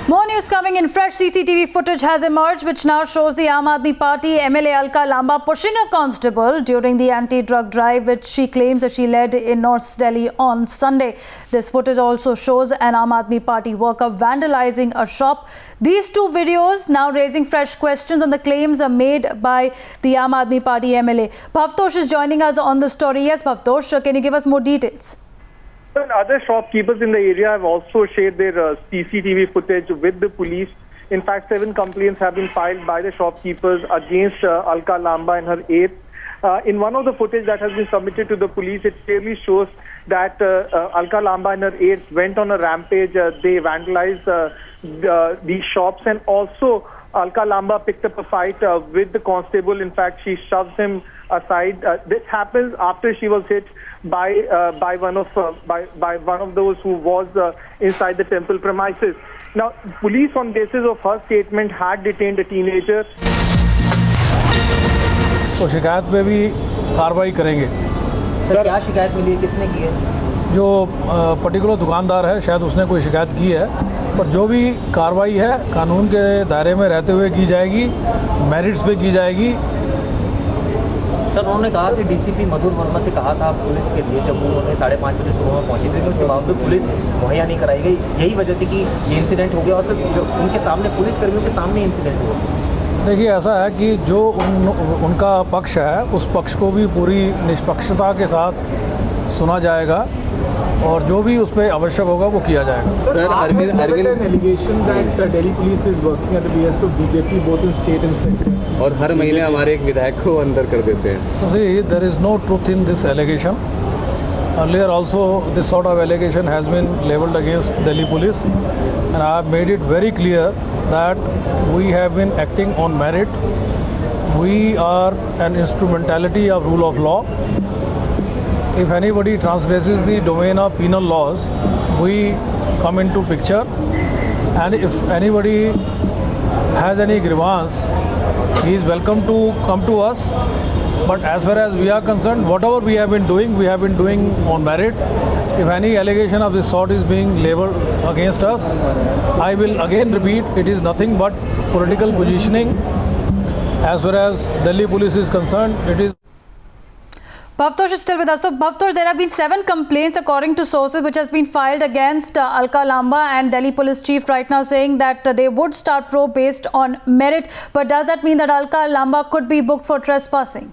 More news coming in. Fresh CCTV footage has emerged which now shows the Aam Aadmi Party MLA Alka Lamba pushing a constable during the anti-drug drive which she claims that she led in North Delhi on Sunday. This footage also shows an Aam Aadmi Party worker vandalizing a shop. These two videos now raising fresh questions on the claims made by the Aam Aadmi Party MLA. Bhavtosh is joining us on the story. Yes, Bhavtosh, can you give us more details? Other shopkeepers in the area have also shared their CCTV footage with the police. In fact, 7 complaints have been filed by the shopkeepers against Alka Lamba and her aides. In one of the footage that has been submitted to the police, it clearly shows that Alka Lamba and her aides went on a rampage. They vandalized these shops, and also Alka Lamba picked up a fight with the constable. In fact, she shoves him aside. This happens after she was hit by one of those who was inside the temple premises. Now, police, on basis of her statement, had detained a teenager. तो शिकायत पे भी कार्रवाई करेंगे। Sir, क्या शिकायत मिली है, किसने की है? जो पर्टिकुलर दुकानदार है, शायद उसने कोई शिकायत की है, पर जो भी कार्रवाई है कानून के दायरे में रहते हुए की जाएगी, मेरिट्स पे की जाएगी। सर, उन्होंने कहा कि डीसीपी मधुर वर्मा से कहा था पुलिस के लिए, जब उन्होंने 5:30 बजे सुबह में पहुंची थी, उसके बावजूद पुलिस मुहैया नहीं कराई गई। यही वजह थी कि ये इंसिडेंट हो गया, और सर उनके सामने, पुलिस कर्मियों के सामने इंसिडेंट हुआ। देखिए, ऐसा है कि जो उनका पक्ष है, उस पक्ष को भी पूरी निष्पक्षता के साथ सुना जाएगा और जो भी उस पर आवश्यक होगा वो किया जाएगा। और हर महीने हमारे एक विधायक को अंदर कर देते हैं। There is no truth in this allegation. Earlier also this sort of allegation has been leveled against Delhi police, and I have made it very clear that we have been acting on merit. We are an instrumentality of rule of law. If anybody transgresses the domain of penal laws, we come into picture, and if anybody has any grievance, he is welcome to come to us. But as far as we are concerned, whatever we have been doing on merit. If any allegation of this sort is being leveled against us, I will again repeat, it is nothing but political positioning. As far as Delhi police is concerned, it is. Bhavtosh is still with us. So, Bhavtosh, there have been 7 complaints according to sources which has been filed against Alka Lamba, and Delhi police chief right now saying that they would start probe based on merit. But does that mean that Alka Lamba could be booked for trespassing?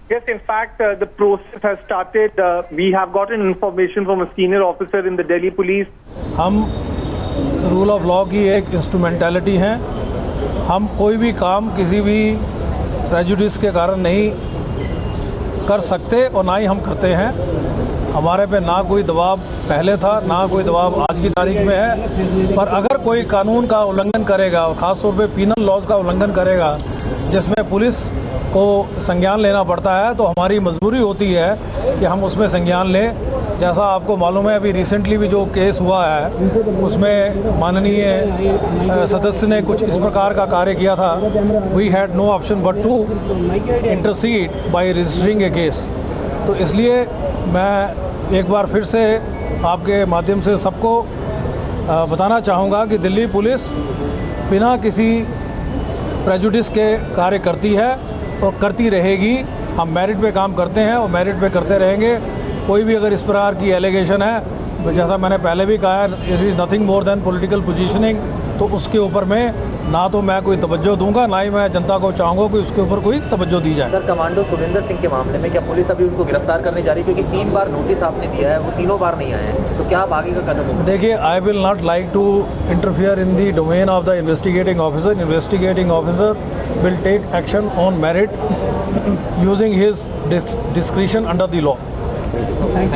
Yes, in fact, the process has started. We have gotten information from a senior officer in the Delhi police. हम rule of law की एक instrumentality हैं। हम कोई भी काम किसी भी प्रेजुडिस के कारण नहीं कर सकते और ना ही हम करते हैं। हमारे पे ना कोई दबाव पहले था, ना कोई दबाव आज की तारीख में है। पर अगर कोई कानून का उल्लंघन करेगा, और ख़ासतौर पे पीनल लॉज का उल्लंघन करेगा, जिसमें पुलिस को संज्ञान लेना पड़ता है, तो हमारी मजबूरी होती है कि हम उसमें संज्ञान लें। जैसा आपको मालूम है, अभी रिसेंटली भी जो केस हुआ है, उसमें माननीय सदस्य ने कुछ इस प्रकार का कार्य किया था। We had no option but to intercede by registering a case. तो इसलिए मैं एक बार फिर से आपके माध्यम से सबको बताना चाहूँगा कि दिल्ली पुलिस बिना किसी प्रेजुडिस के कार्य करती है और करती रहेगी। हम मेरिट पे काम करते हैं और मेरिट पे करते रहेंगे। कोई भी अगर इस प्रकार की एलिगेशन है, तो जैसा मैंने पहले भी कहा है, it is nothing more than political positioning, तो उसके ऊपर में ना तो मैं कोई तवज्जो दूंगा, ना ही मैं जनता को चाहूँगा कि उसके ऊपर कोई तवज्जो दी जाए। सर, कमांडो सुरेंद्र सिंह के मामले में क्या पुलिस अभी उनको गिरफ्तार करने जा रही है? क्योंकि 3 बार नोटिस आपने दिया है, वो तीनों बार नहीं आए हैं, तो क्या आप आगे का कदम होगा? देखिए, I will not like to interfere in the domain of the investigating officer. Investigating officer will take action on merit using his discretion under the law.